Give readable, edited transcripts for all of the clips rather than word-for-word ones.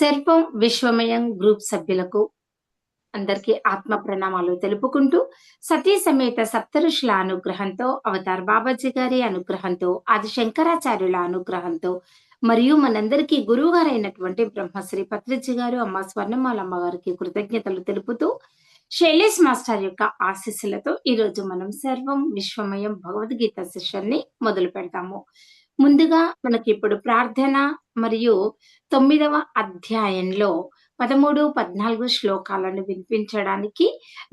సర్వం విశ్వమయం గ్రూప్ సభ్యులకు అందరికీ ఆత్మ ప్రణామాలు తెలుపుకుంటూ సతీ సమేత సప్తఋషుల అనుగ్రహంతో అవతార్ బాబాజీ గారి అనుగ్రహంతో ఆది శంకరాచార్యుల అనుగ్రహంతో మరియు మనందరికీ గురువు గారైనటువంటి బ్రహ్మశ్రీ పత్రిజీ గారు అమ్మ స్వర్ణమాల అమ్మగారికి కృతజ్ఞతలు తెలుపుతూ శైలేష్ మాస్టర్ యొక్క ఆశీస్సులతో ఈ రోజు మనం సర్వం విశ్వమయం భగవద్గీత సెషన్ ని మొదలు పెడతాము. ముందుగా మనకి ఇప్పుడు ప్రార్థన మరియు 9వ అధ్యాయంలో 13, 14 శ్లోకాలను వినిపించడానికి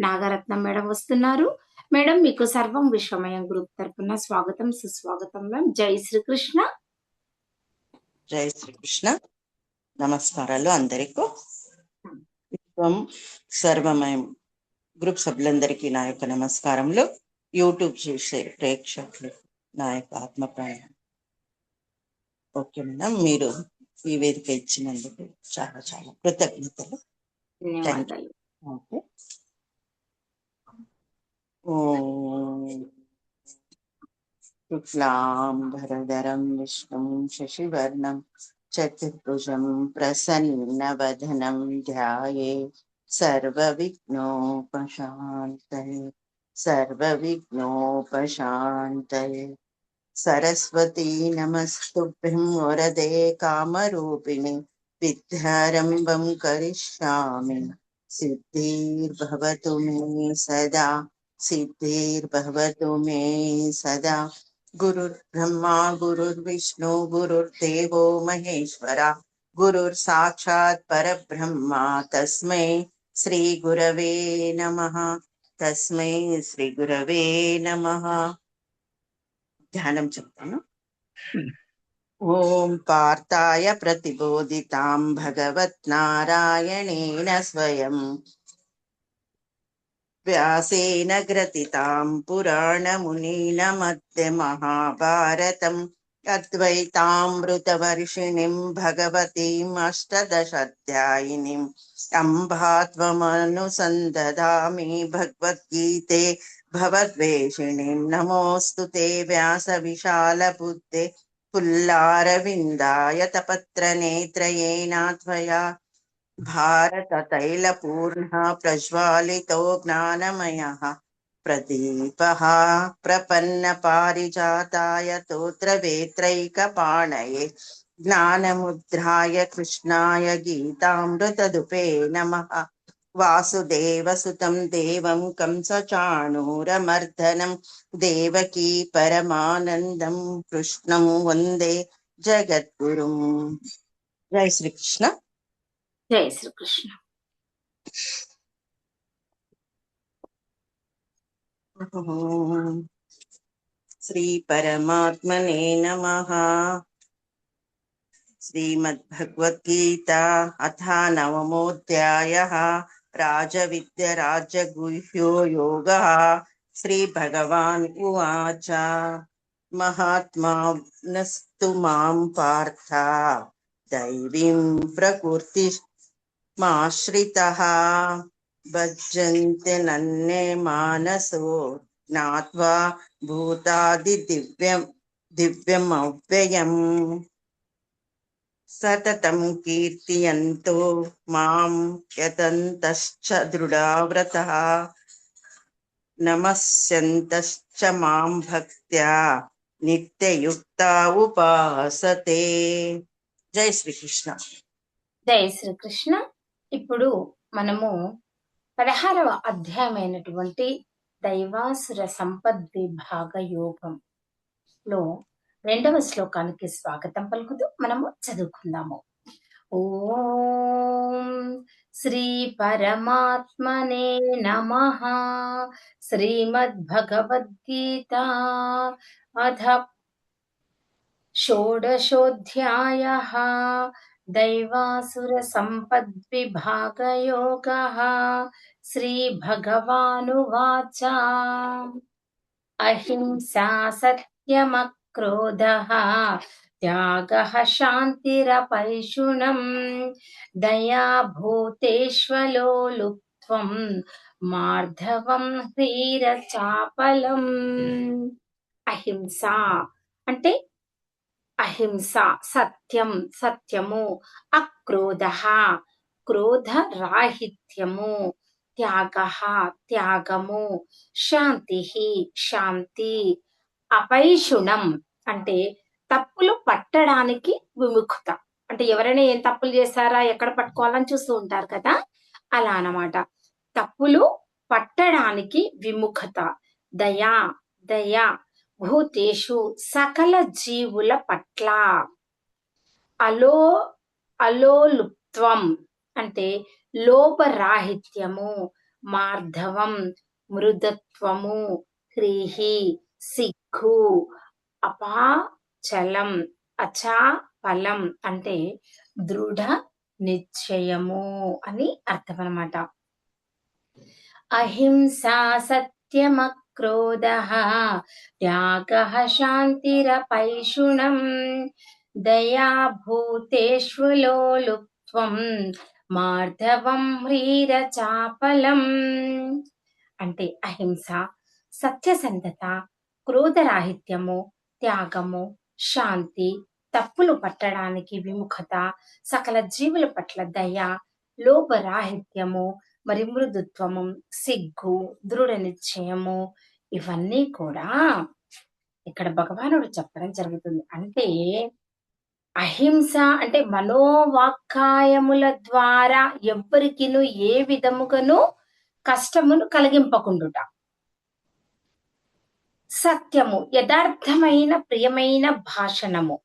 నాగరత్నం మేడం వస్తున్నారు. మేడం, మీకు సర్వం విశ్వమయం గ్రూప్ తరపున స్వాగతం, సుస్వాగతం మ్యామ్. జై శ్రీకృష్ణ. జై శ్రీకృష్ణ. నమస్కారాలు అందరికీ. విశ్వం సర్వమయం గ్రూప్ సభ్యులందరికీ నా యొక్క నమస్కారములు. యూట్యూబ్ చేసే ప్రేక్షకులు నా యొక్క ఆత్మ ప్రాణం. ఓకే మేడం, మీరు ఈ వేదిక ఇచ్చినందుకు చాలా చాలా కృతజ్ఞతలు. ధన్యవాదాలు. ఓకే. ఓం శుక్లాంబరధరం విష్ణుం శశివర్ణం చతుర్భుజం ప్రసన్నవదనం ధ్యాయే సర్వవిఘ్నోపశాంతయే సర్వవిఘ్నోపశాంతయే. సరస్వతీ నమస్తుభ్యం వరదే కామరూపిణి విద్యారంభం కరిష్యామి సిద్ధిర్భవతు మే సదా సిద్ధిర్భవతు మే సదా. గురుర్బ్రహ్మా గురుర్విష్ణు గురుర్దేవో మహేశ్వర గురుర్ సాక్షాత్ పరబ్రహ్మ తస్మై శ్రీ గురవే నమః. తస్మై శ్రీ గురవే నమః. ధ్యానం చెప్తాను. ఓం పార్థాయ ప్రతిబోధితాం భగవత్ నారాయణేన స్వయం వ్యాసేన గ్రథితాం పురాణమునీన మధ్య మహాభారతం అద్వైతామృతవర్షిణిం భగవతీం అష్టదశాధ్యాయినిం అంబాత్వమనుసందధామి భగవద్గీతే భవద్వేషిణిం. నమోస్తుతే వ్యాస విశాల బుద్ధే పుల్లారవిందాయ తపత్రనేత్రయేణ త్వయా భారత తైలపూర్ణ ప్రజ్వాలితో జ్ఞానమయః ప్రదీపః ప్రపన్న పారిజాతాయ తోత్రవేత్రైకపాణయే జ్ఞానముద్రాయ కృష్ణాయ గీతామృతదుపే నమః. వాసుదేవసుతం దేవం కంసచాణూరమర్దనం దేవకీ పరమానందం కృష్ణం వందే జగద్గురుం. జై శ్రీకృష్ణ. జై శ్రీకృష్ణ. శ్రీ పరమాత్మనే నమః. శ్రీమద్భగవద్గీత అథ నవమోऽధ్యాయః. రాజవిద్య రాజగుహ్యో యోగః. శ్రీ భగవాన్ ఉవాచ మహాత్మానస్తు మాం పార్థ దైవీం ప్రకృతిమాశ్రితః భజంతి నన్నే మానసో జ్ఞాత్వా భూతాది దివ్యమవ్యయం సతతం కీర్తియంతో మాం యతంతశ్చ దృఢవ్రతః నమస్యంతశ్చ మాం భక్త్యా నిత్యయుక్తా ఉపాసతే. జై శ్రీకృష్ణ. జై శ్రీకృష్ణ. ఇప్పుడు మనము 16వ అధ్యాయమైనటువంటి దైవాసుర సంపద్విభాగ యోగంలో 2వ శ్లోకానికి స్వాగతం పలుకుతూ మనము చదువుకుందాము. ఓం శ్రీ పరమాత్మనే నమః. శ్రీమద్భగవద్గీత అథ షోడశోऽధ్యాయః. దైవాసుర సంపద్విభాగ యోగః. శ్రీ భగవానువాచ అహింసా సత్యమక్రోధః త్యాగః శాంతిరపైశునం దయా భూతేష్వలోలుప్త్వం మార్ధవం హ్రీరచాపలం. అహింస అంటే అహింస సత్యం సత్యము, అక్రోధ క్రోధ రాహిత్యము, త్యాగ త్యాగము, శాంతి శాంతి, అపైషుణం అంటే తప్పులు పట్టడానికి విముఖత. అంటే ఎవరైనా ఏం తప్పులు చేశారా ఎక్కడ పట్టుకోవాలని చూస్తూ ఉంటారు కదా, అలా అన్నమాట. తప్పులు పట్టడానికి విముఖత. దయా దయ, భూతేషు సకల జీవుల పట్ల. అలో అలోలుప్త్వం అంటే లోపరాహిత్యము, మార్ధవం మృదత్వము, హ్రీహి సిగ్గు, అపాచలం అచాపలం అంటే దృఢ నిశ్చయము అని అర్థం అన్నమాట. అహింసా సత్యమక్రోధః త్యాగః శాంతిరపైషుణం దయా భూతేషు లోలుప్త్వం మార్ధవం హ్రీరచాపలం. అంటే అహింస, సత్యసంధత, క్రోధరాహిత్యము, త్యాగము, శాంతి, తప్పులు పట్టడానికి విముఖత, సకల జీవుల పట్ల దయ, లోపరాహిత్యము, మరి మృదుత్వము, సిగ్గు, దృఢ నిశ్చయము, ఇవన్నీ కూడా ఇక్కడ భగవానుడు చెప్పడం జరుగుతుంది. అంటే అహింస అంటే మనోవాక్కాయముల ద్వారా ఎవ్వరికిను ఏ విధముగాను కష్టమును కలిగింపకుండుట. సత్యము యథార్థమైన ప్రియమైన భాషణము.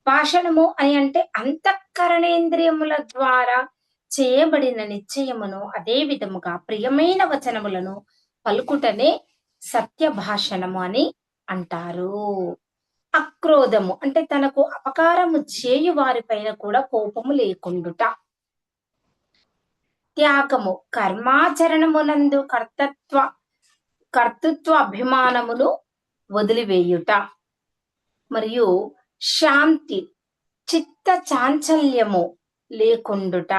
భాషణము అని అంటే అంతఃకరణేంద్రియముల ద్వారా చేయబడిన నిశ్చయమును అదే విధముగా ప్రియమైన వచనములను పలుకుటనే సత్య భాషణము అని అంటారు. అక్రోధము అంటే తనకు అపకారము చేయు వారిపైన కూడా కోపము లేకుండుట. త్యాగము కర్మాచరణమునందు కర్తృత్వ అభిమానమును వదిలివేయుట. మరియు శాంతి చిత్త చాంచల్యము లేకుండుట.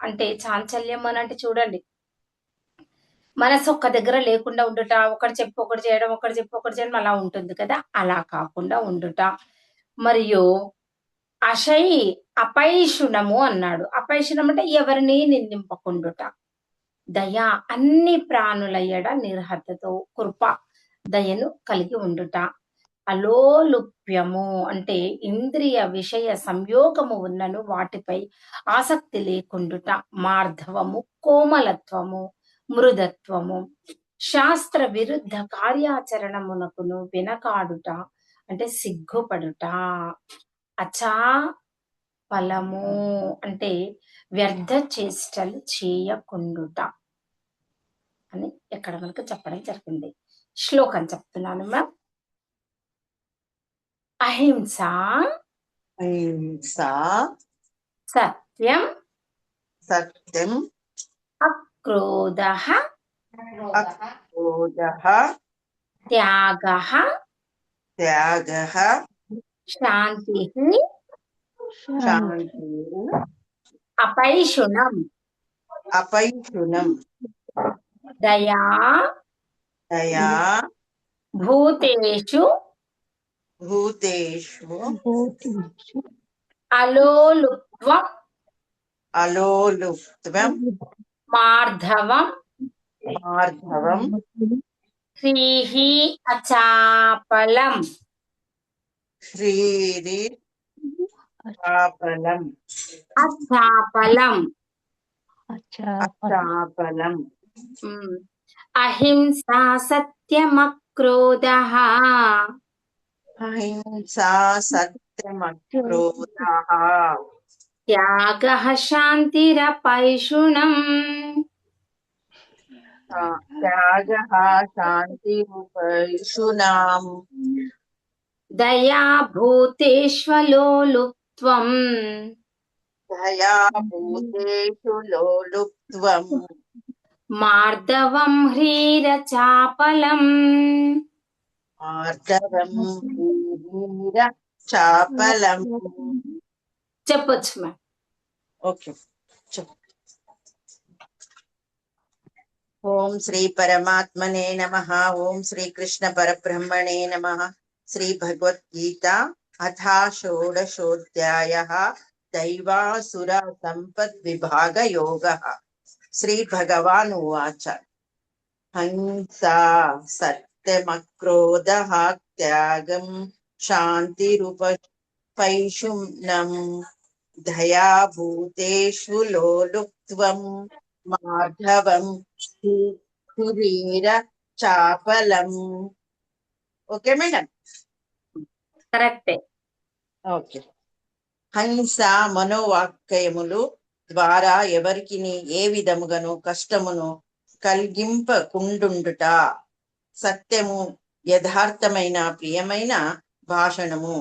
అంటే చాంచల్యం అని అంటే చూడండి, మనసు ఒక్క దగ్గర లేకుండా ఉండుట, ఒకటి చెప్పి ఒకటి చేయడం, ఒకటి చెప్పి ఒకటి చేయడం అలా ఉంటుంది కదా, అలా కాకుండా ఉండుట. మరియు అపైషుణము అన్నాడు. అపైషుణం అంటే ఎవరిని నిందింపకుండుట. దయ అన్ని ప్రాణుల ఎడ నిర్హతతో కృప దయను కలిగి ఉండుట. అలోలుప్యము అంటే ఇంద్రియ విషయ సంయోగము ఉన్నను వాటిపై ఆసక్తి లేకుండుట. మార్ధవము కోమలత్వము, మృదత్వము, శాస్త్ర విరుద్ధ కార్యాచరణమునకును వెనకాడుట అంటే సిగ్గుపడుట. అచాపలము అంటే వ్యర్థ చేష్టలు చేయకుండుట అని ఇక్కడ మనకు చెప్పడం జరిగింది. శ్లోకం చెప్తున్నాను మ్యామ్. అహింస అహింస సత్యం సత్యం అక్రోధ అక్రోధః త్యాగ త్యాగః శాంతి శాంతి అపైషుణం అపైషుణం దయా దయా భూతేషు భూతేషు అలోలుప్త్వం అలోలుప్త్వం మార్ధవం మార్ధవం హ్రీహి అచాపలం. శ్రీరి చాపలం అచాపలం. అచాపలం. అహింసా సత్యమక్రోధ అహింసా సత్యమక్రోధః త్యాగ శాంతిరపైషుణం త్యాగః శాంతిరుపైషుణాం దయా భూతేష్వలోలుప్త్వం దయా భూతేషు లోలుప్త్వం మార్దవం హ్రీరచాపలం. మార్దవం వీర చాపలం. చెప్పొచ్చు మ్యామ్. ఓకే చెప్పు. ఓం శ్రీ పరమాత్మనే నమః. ఓం శ్రీ కృష్ణ పరబ్రహ్మణే నమః. శ్రీ భగవద్గీత అథా షోడశోऽధ్యాయः दैवासुर सम्पद्विभागयोगः श्रीभगवान् उवाच हंसा सत्यमक्रोधः त्यागं शान्तिरुपैशुनम् दया भूतेषु लोलुप्त्वं मार्धवं స్థిరీర చాపలం. Okay madam? కరెక్టే. ఓకే. హంస మనోవాక్యములు ద్వారా ఎవరికి ఏ విధముగాను కష్టమును కలిగింపకుండుట, సత్యము, యథార్థమైన ప్రియమైన భాషణము,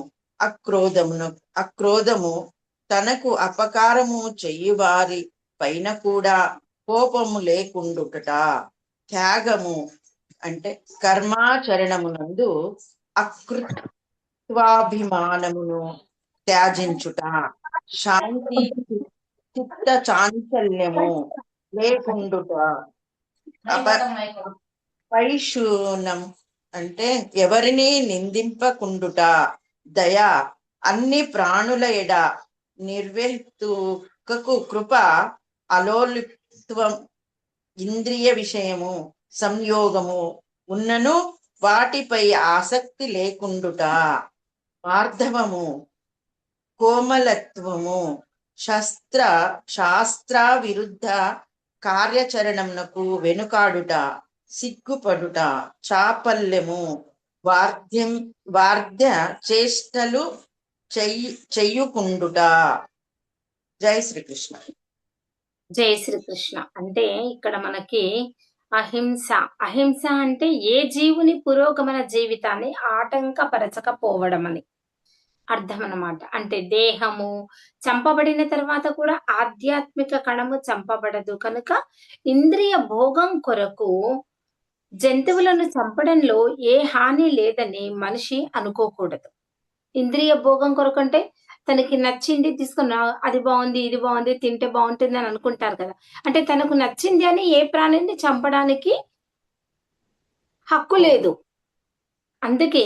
అక్రోధము, తనకు అపకారము చెయ్యువారి పైన కూడా కోపము లేకుండుట, త్యాగము అంటే కర్మాచరణమునందు అకృత్వాభిమానమును త్యాజించుట, శాంతి చిత్త చాంచల్యము లేకుండుట, పైశూనం అంటే ఎవరిని నిందింపకుండుట, దయ అన్ని ప్రాణుల ఎడ నిర్వేతుకకు కృప, అలోలిప్త్వం ఇంద్రియ విషయము సంయోగము ఉన్నను వాటిపై ఆసక్తి లేకుండుట, మార్ధవము కోమలత్వము, శాస్త్ర విరుద్ధ కార్యాచరణమునకు వెనుకాడుట, సిగ్గుపడుట, చాపల్యము, వార్ధ్య చేష్టలు చెయ్యుకుండుట. జై శ్రీకృష్ణ. జై శ్రీకృష్ణ. అంటే ఇక్కడ మనకి అహింస అంటే ఏ జీవుని పురోగమన జీవితాన్ని ఆటంకపరచకపోవడం అని అర్థం అన్నమాట. అంటే దేహము చంపబడిన తర్వాత కూడా ఆధ్యాత్మిక కణము చంపబడదు కనుక ఇంద్రియ భోగం కొరకు జంతువులను చంపడంలో ఏ హాని లేదని మనిషి అనుకోకూడదు. ఇంద్రియ భోగం కొరకు అంటే తనకి నచ్చింది తీసుకున్నా, అది బాగుంది ఇది బాగుంది తింటే బాగుంటుంది అని అనుకుంటారు కదా. అంటే తనకు నచ్చింది అని ఏ ప్రాణిని చంపడానికి హక్కు లేదు. అందుకే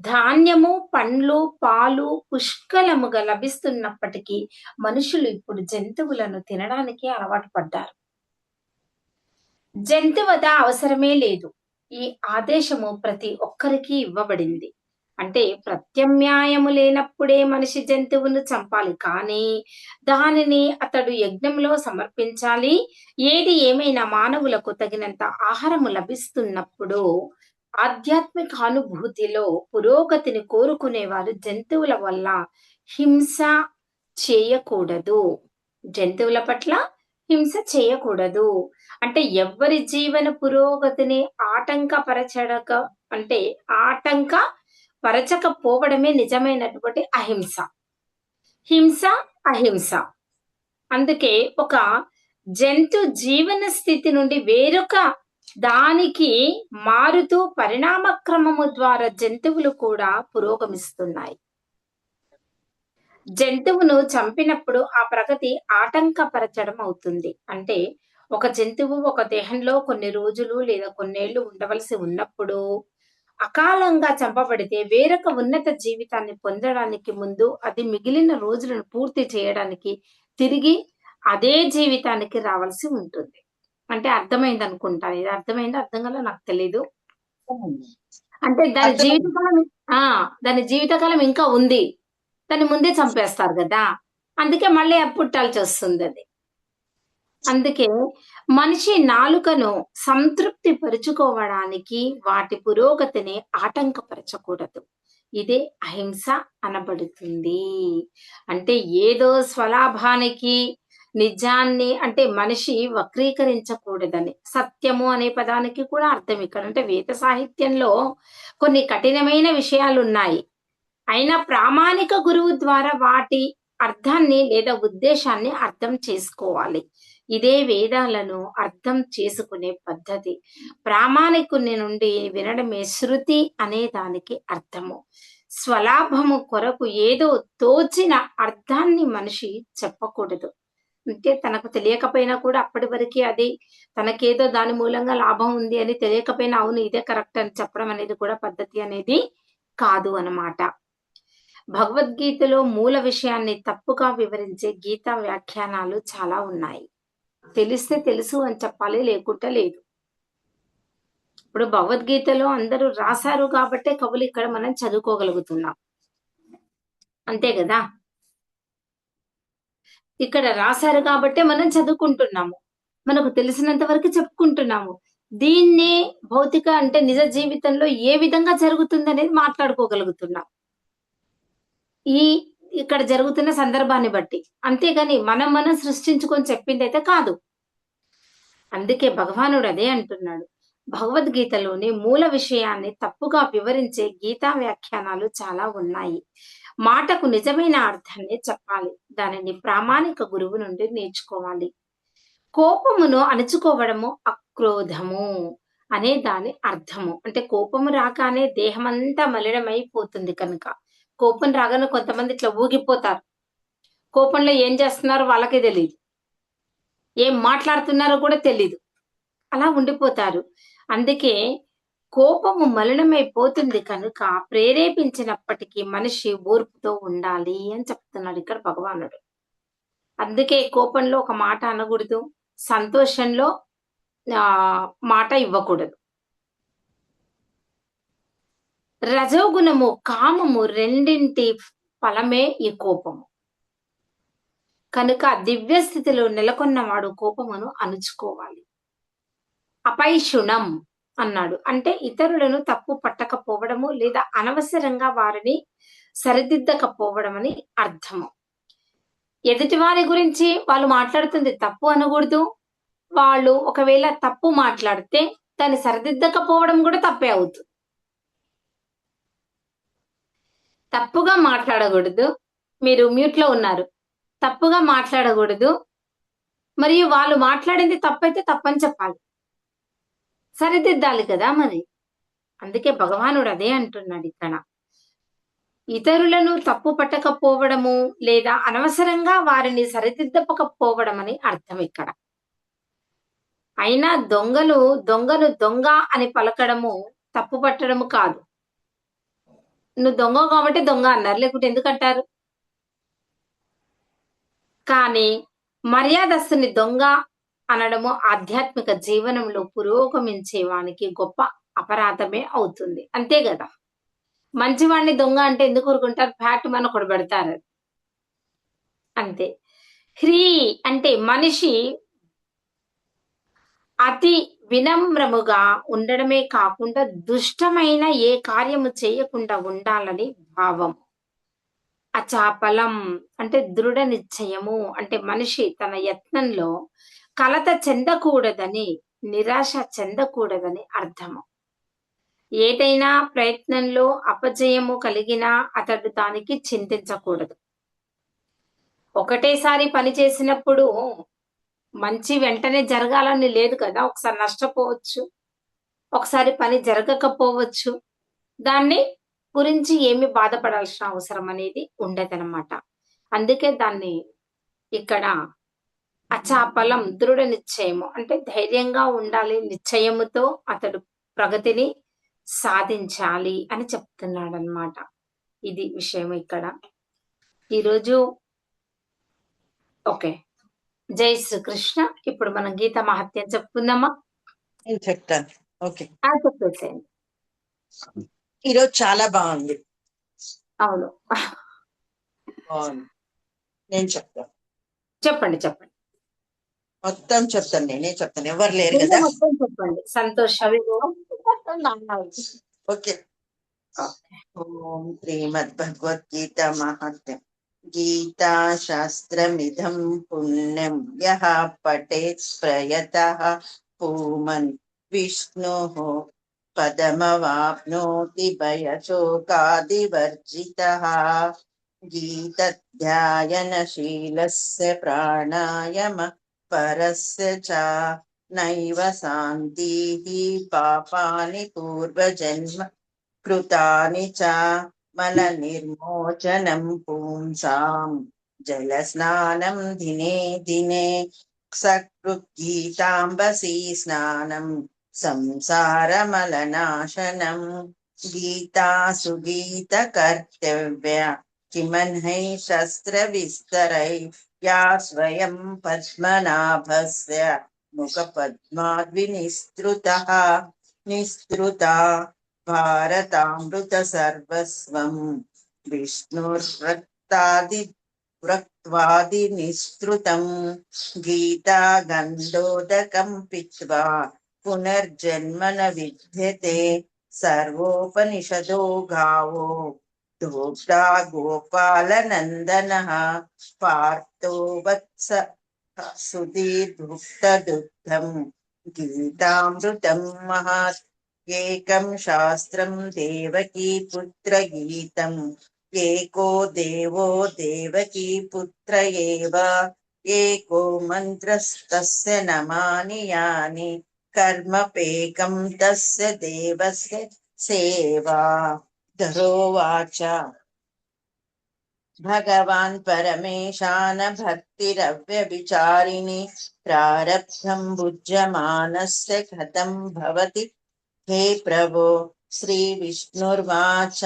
ధాన్యము, పండ్లు, పాలు పుష్కలముగా లభిస్తున్నప్పటికీ మనుషులు ఇప్పుడు జంతువులను తినడానికి అలవాటు పడ్డారు. జంతువధ అవసరమే లేదు. ఈ ఆదేశము ప్రతి ఒక్కరికి ఇవ్వబడింది. అంటే ప్రత్యామ్నాయము లేనప్పుడే మనిషి జంతువును చంపాలి, కానీ దానిని అతడు యజ్ఞంలో సమర్పించాలి. ఏది ఏమైనా మానవులకు తగినంత ఆహారము లభిస్తున్నప్పుడు ఆధ్యాత్మిక అనుభూతిలో పురోగతిని కోరుకునేవారు జంతువుల వల్ల హింస చేయకూడదు. జంతువుల పట్ల హింస చేయకూడదు. అంటే ఎవరి జీవన పురోగతిని ఆటంకపరచకపోవడమే నిజమైనటువంటి అహింస. హింస అహింస. అందుకే ఒక జంతు జీవన స్థితి నుండి వేరొక దానికి మారుతూ పరిణామ క్రమము ద్వారా జంతువులు కూడా పురోగమిస్తున్నాయి. జంతువును చంపినప్పుడు ఆ ప్రగతి ఆటంకపరచడం అవుతుంది. అంటే ఒక జంతువు ఒక దేహంలో కొన్ని రోజులు లేదా కొన్నేళ్లు ఉండవలసి ఉన్నప్పుడు అకాలంగా చంపబడితే వేరొక ఉన్నత జీవితాన్ని పొందడానికి ముందు అది మిగిలిన రోజులను పూర్తి చేయడానికి తిరిగి అదే జీవితానికి రావాల్సి ఉంటుంది. అంటే అర్థమైంది అనుకుంటా. ఇది అర్థమైంది, అర్థం కాలే నాకు తెలీదు. అంటే దాని జీవితకాలం ఇంకా ఉంది, దాన్ని ముందే చంపేస్తారు కదా, అందుకే మళ్ళీ పుట్టాల్సి వస్తుంది అది. అందుకే మనిషి నాలుకను సంతృప్తి పరుచుకోవడానికి వాటి పురోగతిని ఆటంకపరచకూడదు. ఇదే అహింస అనబడుతుంది. అంటే ఏదో స్వలాభానికి నిజాన్ని అంటే మనిషి వక్రీకరించకూడదని. సత్యము అనే పదానికి కూడా అర్థం ఇక్కడ. అంటే వేద సాహిత్యంలో కొన్ని కఠినమైన విషయాలు ఉన్నాయి, అయినా ప్రామాణిక గురువు ద్వారా వాటి అర్థాన్ని లేదా ఉద్దేశాన్ని అర్థం చేసుకోవాలి. ఇదే వేదాలను అర్థం చేసుకునే పద్ధతి. ప్రామాణికుని నుండి వినడమే శృతి అనే దానికి అర్థము. స్వలాభము కొరకు ఏదో తోచిన అర్థాన్ని మనిషి చెప్పకూడదు. అంటే తనకు తెలియకపోయినా కూడా అప్పటి వరకు అది తనకేదో దాని మూలంగా లాభం ఉంది అని తెలియకపోయినా అవును ఇదే కరెక్ట్ అని చెప్పడం అనేది కూడా పద్ధతి అనేది కాదు అన్నమాట. భగవద్గీతలో మూల విషయాన్ని తప్పుగా వివరించే గీతా వ్యాఖ్యానాలు చాలా ఉన్నాయి. తెలిస్తే తెలుసు అని చెప్పాలి, లేకుంటే లేదు. ఇప్పుడు భగవద్గీతలో అందరూ రాశారు కాబట్టే కవులు ఇక్కడ మనం చదువుకోగలుగుతున్నాం. అంతే కదా! ఇక్కడ రాశారు కాబట్టే మనం చదువుకుంటున్నాము. మనకు తెలిసినంత వరకు చెప్పుకుంటున్నాము. దీన్నే భౌతిక అంటే నిజ జీవితంలో ఏ విధంగా జరుగుతుందనేది మాట్లాడుకోగలుగుతున్నాం. ఈ ఇక్కడ జరుగుతున్న సందర్భాన్ని బట్టి. అంతేగాని మనం సృష్టించుకొని చెప్పిందైతే కాదు. అందుకే భగవానుడు అదే అంటున్నాడు. భగవద్గీతలోని మూల విషయాన్ని తప్పుగా వివరించే గీతా వ్యాఖ్యానాలు చాలా ఉన్నాయి. మాటకు నిజమైన అర్థాన్ని చెప్పాలి. దానిని ప్రామాణిక గురువు నుండి నేర్చుకోవాలి. కోపమును అణుచుకోవడము అక్రోధము అనే దాని అర్థము. అంటే కోపము రాగానే దేహమంతా మలినమైపోతుంది కనుక. కోపం రాగానే కొంతమంది ఇట్లా ఊగిపోతారు. కోపంలో ఏం చేస్తున్నారో వాళ్ళకే తెలియదు. ఏం మాట్లాడుతున్నారో కూడా తెలీదు. అలా ఉండిపోతారు. అందుకే కోపము మలినమైపోతుంది కనుక ప్రేరేపించినప్పటికీ మనిషి ఓర్పుతో ఉండాలి అని చెప్తున్నాడు ఇక్కడ భగవానుడు. అందుకే కోపంలో ఒక మాట అనకూడదు. సంతోషంలో మాట ఇవ్వకూడదు. రజోగుణము, కామము రెండింటి ఫలమే ఈ కోపము. కనుక దివ్య స్థితిలో నెలకొన్నవాడు కోపమును అణుచుకోవాలి. అపైశునం అన్నాడు. అంటే ఇతరులను తప్పు పట్టకపోవడము లేదా అనవసరంగా వారిని సరిదిద్దకపోవడం అని అర్థము. ఎదుటి వారి గురించి వాళ్ళు మాట్లాడుతుంది తప్పు అనకూడదు. వాళ్ళు ఒకవేళ తప్పు మాట్లాడితే దాన్ని సరిదిద్దకపోవడం కూడా తప్పే అవుతుంది. తప్పుగా మాట్లాడకూడదు. మీరు మ్యూట్ లో ఉన్నారు. తప్పుగా మాట్లాడకూడదు. మరియు వాళ్ళు మాట్లాడింది తప్పైతే తప్పని చెప్పాలి. సరిదిద్దాలి కదా మరి. అందుకే భగవానుడు అదే అంటున్నాడు ఇక్కడ. ఇతరులను తప్పు పట్టకపోవడము లేదా అనవసరంగా వారిని సరిదిద్దకపోవడం అని అర్థం ఇక్కడ. అయినా దొంగను దొంగ అని పలకడము తప్పు పట్టడము కాదు. నువ్వు దొంగ కాబట్టి దొంగ అన్నారు, లేకుంటే ఎందుకంటారు? కానీ మర్యాదస్తుని దొంగ అనడము ఆధ్యాత్మిక జీవనంలో పురోగమించే వానికి గొప్ప అపరాధమే అవుతుంది. అంతే కదా. మంచివాడిని దొంగ అంటే ఎందుకు ఊరుకుంటారు? ఫ్యాట్ మన కొడబెడతారు. అంతే. హ్రీ అంటే మనిషి అతి వినమ్రముగా ఉండడమే కాకుండా దుష్టమైన ఏ కార్యము చేయకుండా ఉండాలని భావం. అచాపలం అంటే దృఢ నిశ్చయము. అంటే మనిషి తన యత్నంలో కలత చెందకూడదని, నిరాశ చెందకూడదని అర్థము. ఏదైనా ప్రయత్నంలో అపజయము కలిగినా అతడు దానికి చింతించకూడదు. ఒకటేసారి పని చేసినప్పుడు మంచి వెంటనే జరగాలని లేదు కదా. ఒకసారి నష్టపోవచ్చు, ఒకసారి పని జరగకపోవచ్చు. దాన్ని గురించి ఏమి బాధపడాల్సిన అవసరం అనేది ఉండదన్నమాట. అందుకే దాన్ని ఇక్కడ అచాపలం దృఢ నిశ్చయము అంటే ధైర్యంగా ఉండాలి. నిశ్చయముతో అతడు ప్రగతిని సాధించాలి అని చెప్తున్నాడు అన్నమాట. ఇది విషయం ఇక్కడ ఈరోజు. ఓకే, జై శ్రీకృష్ణ. ఇప్పుడు మనం గీత మహత్యం చెప్పుకుందామా? నేను చెప్తాను. ఓకే, చెప్పేసేయండి. ఈరోజు చాలా బాగుంది. అవును, బాగుంది. నేను చెప్తాను. చెప్పండి. మొత్తం చెప్తాను. నేనే చెప్తాను, ఎవరు లేరు కదా. మొత్తం చెప్పండి. సంతోషం. ఓకే. ఓం శ్రీమద్ భగవద్గీత మహాత్మ్యం. గీతా శాస్త్రమిదం పుణ్యం యః పఠేత్ ప్రయతః పూమన్ విష్ణోః పదమవాప్నోతి భయశోకాదివర్జితః. గీతధ్యాయనశీలస్య ప్రాణాయామ పరస్య చ నైవ శాంతిః పాపాని పూర్వజన్మ కృతాని చ మల నిర్మోచనం పుంసాం జలస్నానం దినే దినే సకృద్గీతాంబసీ స్నానం సంసారమలనాశనం. గీతా సుగీత కర్తవ్య किमन्है शस्त्रविस्तरै या स्वयं पद्मनाभस्य मुखपद्माद्विनिस्तृतः निस्तृता भारतामृत सर्वस्वं विष्णुर्वक्तादिनिस्तृतं गीता गन्धोदकं पीत्वा पुनर्जन्म न विद्यते सर्वोपनिषदो गावो दोग्धा गोपालनन्दनः पार्थो वत्स सुधीर्भुक्तदुग्धं गीतामृतं महात् एकं शास्त्रं देवकी पुत्रगीतम् एको देवो देवकी पुत्र एव एको मन्त्रस्तस्य नमानि यानि कर्मपेकं तस्य देवस्य सेवा। धरोवाच भगवान् परमेशान भक्तिरव्यभिचारिणि प्रारब्धं भुज्यमानस्य कथं भवति हे प्रभो। श्रीविष्णुर्वाच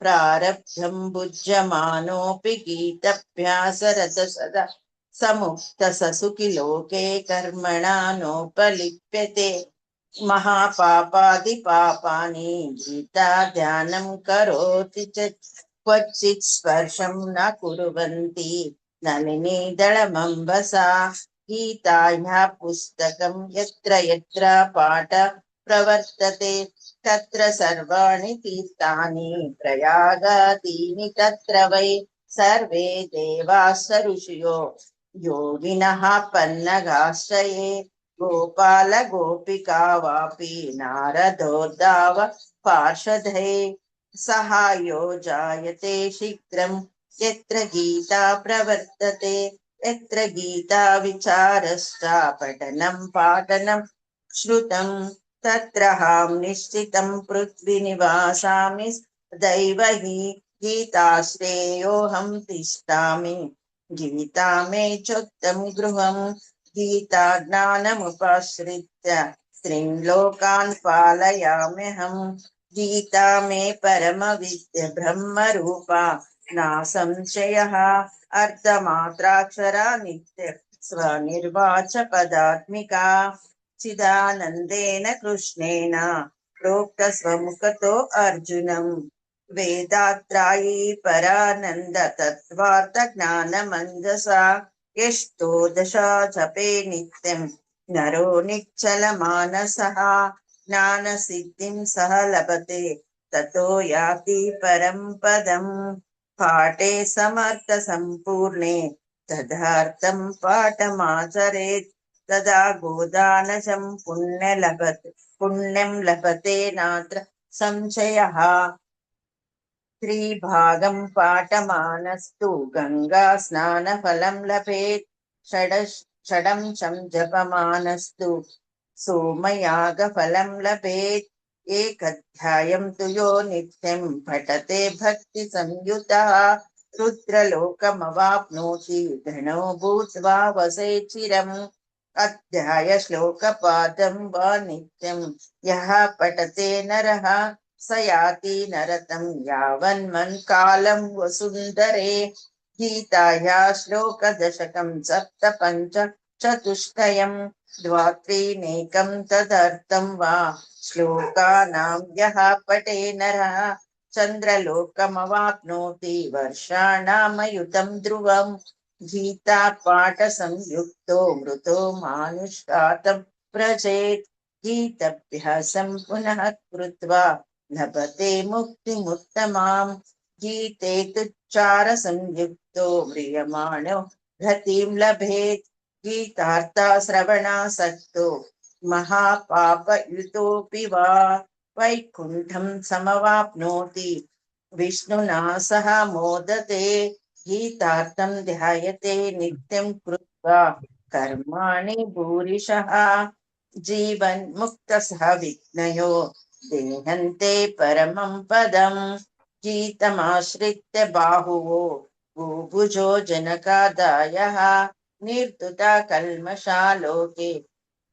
प्रारब्धं भुज्यमानोऽपि गीताभ्यासरतः सदा समुक्तः लोके कर्मणा नोपलिप्यते महापापादिपापानि गीता ध्यानं करोति च क्वचित् स्पर्शं न कुर्वन्ति नलिनी दळमम्बसा। गीतायाः पुस्तकं यत्र यत्र पाठ प्रवर्तते तत्र सर्वाणि तीर्थानि प्रयागादीनि तत्र वै सर्वे देवाः ऋषयो योगिनः पन्नगाश्रये गोपाल गोपिका वापि नारदोद्धाव पार्षदे सहायो जायते शीघ्रं यत्र गीता प्रवर्तते यत्र गीता विचारश्च पठनं पाठनं श्रुतं तत्रहं निश्चितं पृथ्वी निवासामि दैव हि गीताश्रेयोऽहं तिष्ठामि गीता मे चोत्तम गृहम् गीता ज्ञानमुपश्रित्य त्रीन् लोकान् पालयाम्यहम् गीता मे परमविद्या ब्रह्मरूपा नासंशयः अर्धमात्राक्षरा नित्य स्वनिर्वाच पदात्मिका चिदानन्देन कृष्णेन प्रोक्तस्वमुखतो अर्जुनम् वेदात्रायी परानन्द तत्त्वार्थज्ञानमञ्जसा यस्तो दशा जपे नित्यं नरो निश्चलमानसः ज्ञानसिद्धिं सह लभते ततो याति परं पदम् पाठे समर्थसम्पूर्णे तदर्थं पाठमाचरेत् तदा गोदानजं पुण्यं लभते नात्र संशयः। त्रिभागं पाठमानस्तु गंगा स्नानफलं लभेत् षडंशं जपमानस्तु सोमयागफलं लभेत् एकाध्यायं तु यो नित्यं पठते भक्ति संयुतः रुद्रलोकमवाप्नोति धनो भूत्वा वसेत् चिरम् अध्याय श्लोकपादं वा नित्यं यः पठते नरः स याति नरकं यावन्मन्कालं वसुन्धरे। गीताया श्लोकदशकं सप्तपञ्च चतुष्टयं द्वात्रीनेकं तदर्थं वा श्लोकानां यः पठे नरः चन्द्रलोकमवाप्नोति वर्षाणामयुतं ध्रुवम्। गीता पाठ संयुक्तो मृतो मानुषातं व्रजेत् गीताभ्यासं पुनः कृत्वा लभते मुक्तिमुत्तमाम्। गीते तुच्चार संयुक्तो म्रियमाणो गतिं लभेत् गीतार्था श्रवणासक्तो महापापयुतोऽपि वा वैकुण्ठं समवाप्नोति विष्णुना सह मोदते। गीतार्थं ध्यायते नित्यं कृत्वा कर्माणि भूरिशः जीवन्मुक्तः विघ्नयो देहन्ते परमं पदम्। गीतमाश्रित्य बाहुवो भूभुजो जनकादायः निर्दुता कल्मषा लोके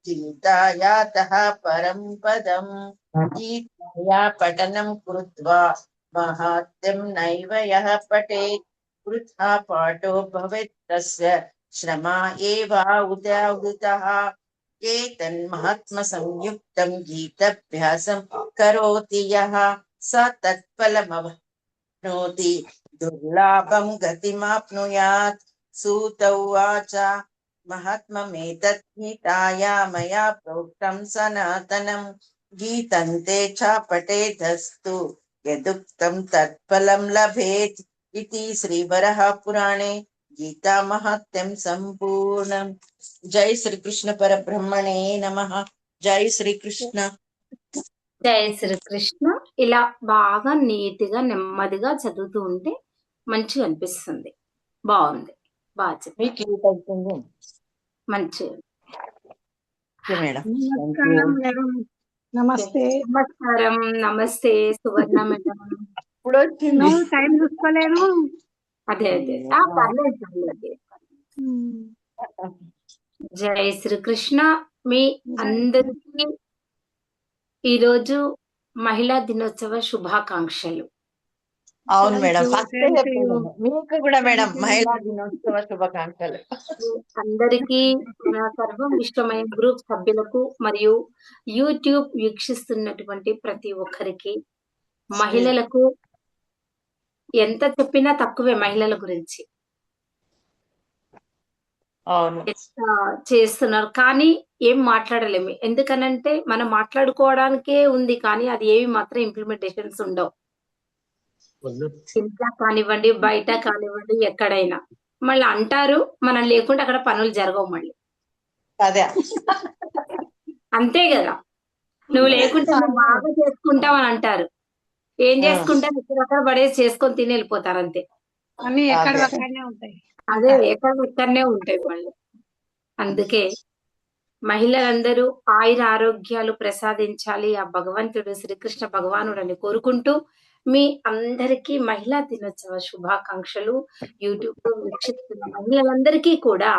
गीतायातः परं पदम्। गीताया पठनं कृत्वा माहात्म्यं नैव यः पठेत् వృథా పాఠో భవేత్ తస్య శ్రమా ఏవాఉదావృతః ఏతన్మహాత్మ సంయుక్తం గీతాభ్యాసం కరోతి యః స తత్ఫలమవాప్నోతి దుర్లభం గతిమాప్నుయాత్. సూత ఉవాచ మహాత్మ్యమేతత్ గీతాయా మయా ప్రోక్తం సనాతనం గీతంతే చ పఠేదస్తు యదుక్తం తత్ఫలం లభేత్ ఇతి శ్రీవరః పురాణే గీతా మహాత్మ్యం సంపూర్ణం. జై శ్రీకృష్ణ పరబ్రహ్మణే నమః. జై శ్రీకృష్ణ. జయ శ్రీకృష్ణ. ఇలా బాగా నీట్గా నెమ్మదిగా చదువుతూ ఉంటే మంచిగా అనిపిస్తుంది. బాగుంది, బాగా చెప్పారు. మీకు ఏమవుతుంది మంచిగా. మేడం? నమస్కారం మేడం. నమస్తే. నమస్కారం. నమస్తే సువర్ణ మేడం. ఇప్పుడు వచ్చింది. నువ్వు టైం చూసుకోలేను. అదే అదే పర్లేదు పర్లేదు. జై శ్రీకృష్ణ. మీ అందరికీ ఈరోజు మహిళా దినోత్సవ శుభాకాంక్షలు. అవును madam, Thank you, first thank చెప్పాను. you. మీకు కూడా మేడం Thank you. మహిళా దినోత్సవ శుభాకాంక్షలు. అందరికీ మన సర్వం విశ్వమయ గ్రూప్ సభ్యులకు మరియు యూట్యూబ్ వీక్షిస్తున్నటువంటి ప్రతి ఒక్కరికి, మహిళలకు ఎంత చెప్పినా తక్కువే మహిళల గురించి. అవును ఎంత చేస్తున్నారు కానీ ఏం మాట్లాడలేము. ఎందుకనంటే మనం మాట్లాడుకోవడానికే ఉంది కానీ అది ఏవి మాత్రం ఇంప్లిమెంటేషన్స్ ఉండవు. ఇంట్లో కానివ్వండి, బయట కానివ్వండి, ఎక్కడైనా మళ్ళీ అంటారు మనం లేకుండా అక్కడ పనులు జరగవు. మళ్ళీ అదే అంతే కదా, నువ్వు లేకుంటే నువ్వు బాగా చేసుకుంటావు అని అంటారు. ఏం చేసుకుంటారు, ఇక్కడ పడేసి చేసుకొని తిని వెళ్ళిపోతారు అంతే. అన్ని ఎక్కడ అదే. అక్కడనే ఉంటాయి. అదే ఎక్కడనే ఉంటాయి వాళ్ళు. అందుకే మహిళలందరూ ఆయుర ఆరోగ్యాలు ప్రసాదించాలి ఆ భగవంతుడు శ్రీకృష్ణ భగవానుడు అని కోరుకుంటూ మీ అందరికీ మహిళా దినోత్సవ శుభాకాంక్షలు. యూట్యూబ్ లో వీక్షిస్తున్న మహిళలందరికీ కూడా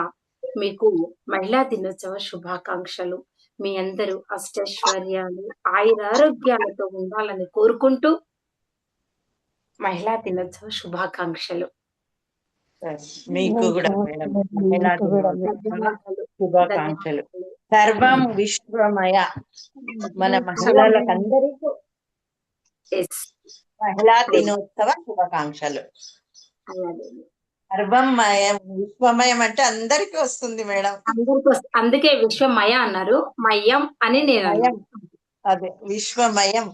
మీకు మహిళా దినోత్సవ శుభాకాంక్షలు. మీ అందరూ అష్టైశ్వర్యాలు ఆయుర ఆరోగ్యాలతో ఉండాలని కోరుకుంటూ మహిళా దినోత్సవ శుభాకాంక్షలు. మీకు కూడా మేడం మహిళా దినోత్సవ ధన్యవాదాలు. శుభాకాంక్షలు. సర్వం విశ్వమయ. మన మహిళలకందరికీ Yes. మహిళా దినోత్సవ శుభాకాంక్షలు. అలాగే. సర్వం మయం, విశ్వమయం అంటే అందరికీ వస్తుంది మేడం. అందుకే విశ్వమయ అన్నారు, మయం అని నేను మయం. అన్నాను. అదే విశ్వమయం.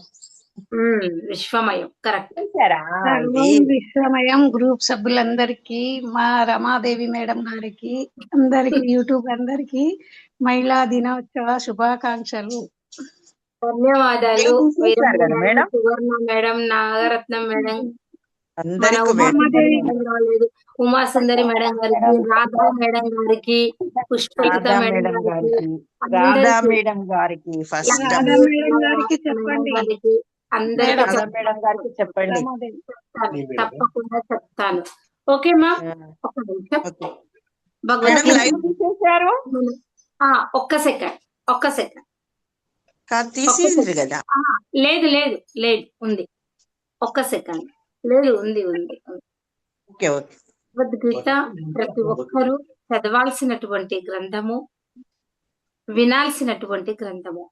విశ్వమయం కరెక్ట్. చూసారా? సర్వం విశ్వమయం గ్రూప్ సభ్యులందరికీ, మా రమాదేవి మేడం గారికి, అందరికి యూట్యూబ్ అందరికి మహిళా దినోత్సవ శుభాకాంక్షలు. ధన్యవాదాలు. ఏం చేశారు కదా మేడం? సువర్ణ మేడం, నాగరత్నం మేడం, మన అందరికీ ఉమాదేవి మేడం రాలేదు, ఉమా సుందరి మేడం గారికి, రాధా మేడం గారికి, పుష్పలత రాధా మేడం మేడం గారికి, గారికి, రాధా మేడం గారికి ఫస్ట్ రాధా మేడం గారికి చెప్పండి. అందరికీ రాధా మేడం గారికి చెప్పండి. రమాదేవి. తప్పకుండా చెప్తాను. ఓకే మా ఒక్క నిమిషం. ఓకే. మేడం భగవద్గీత లైవ్ తీసేశారు ఒక్క సెకండ్. కాదు తీసేసారు కదా. లేదు లేదు లేదు ఉంది. ఒక్క సెకండ్. లేదు ఉంది. Okay okay. భగవద్గీత ప్రతి ఒక్కరూ చదవాల్సినటువంటి గ్రంథము, వినాల్సినటువంటి గ్రంథము.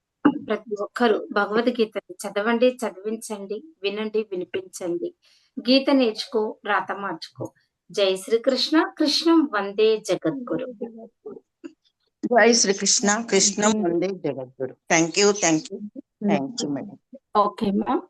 ప్రతి ఒక్కరూ భగవద్గీతని చదవండి, చదివించండి, వినండి, వినిపించండి. గీత నేర్చుకో, రాత మార్చుకో. జై శ్రీకృష్ణ. కృష్ణం వందే జగద్గురు. జై శ్రీకృష్ణ. కృష్ణం వందే జగద్గురు. Thank you madam. Okay ma'am.